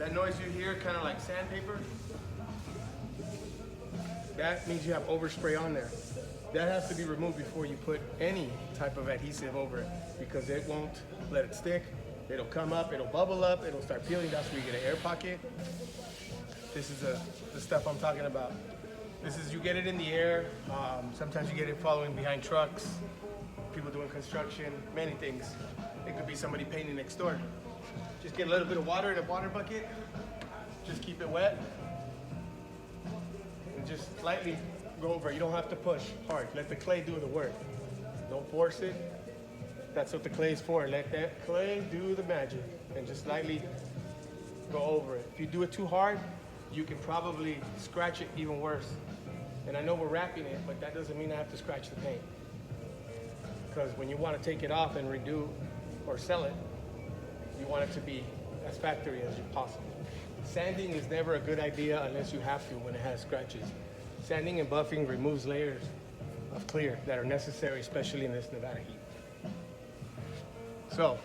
That noise you hear, kind of like sandpaper, that means you have overspray on there. That has to be removed before you put any type of adhesive over it, because it won't let it stick. It'll come up, it'll bubble up, it'll start peeling. That's where you get an air pocket. This is the stuff I'm talking about. This is, you get it in the air. Sometimes you get it following behind trucks, people doing construction, many things. It could be somebody painting next door. Just get a little bit of water in a water bucket. Just keep it wet. And just slightly go over it. You don't have to push hard. Let the clay do the work. Don't force it. That's what the clay is for. Let that clay do the magic. And just slightly go over it. If you do it too hard, you can probably scratch it even worse. And I know we're wrapping it, but that doesn't mean I have to scratch the paint. Because when you want to take it off and redo or sell it, you want it to be as factory as possible. Sanding is never a good idea unless you have to when it has scratches. Sanding and buffing removes layers of clear that are necessary, especially in this Nevada heat. So,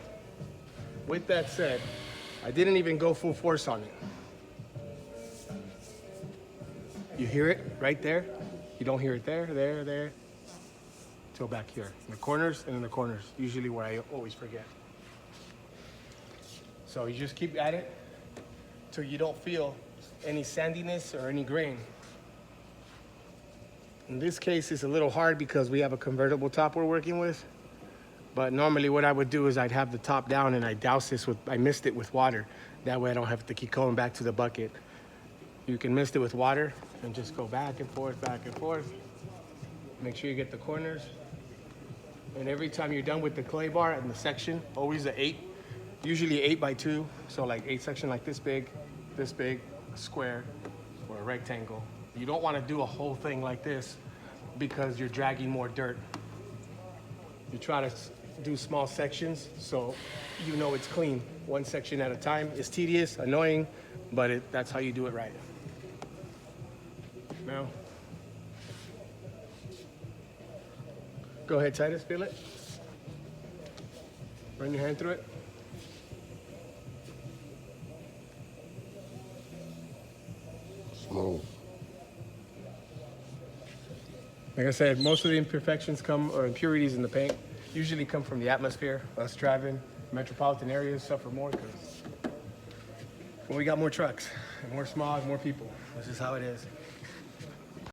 with that said, I didn't even go full force on it. You hear it right there? You don't hear it there, there, till back here. In the corners and in the corners, usually where I always forget. So you just keep at it till you don't feel any sandiness or any grain. In this case, it's a little hard because we have a convertible top we're working with. But normally what I would do is I'd have the top down and I douse this with, I mist it with water. That way I don't have to keep going back to the bucket. You can mist it with water and just go back and forth, back and forth. Make sure you get the corners. And every time you're done with the clay bar and the section, always an 8, usually 8 by 2. So like 8 section like this big, a square, or a rectangle. You don't want to do a whole thing like this because you're dragging more dirt. You try to do small sections so you know it's clean. One section at a time. It's tedious, annoying, but that's how you do it right. Now, go ahead, Titus, feel it. Run your hand through it. Smooth. Like I said, most of the imperfections or impurities in the paint usually come from the atmosphere. Us driving metropolitan areas suffer more because we got more trucks and more smog, more people. This is how it is.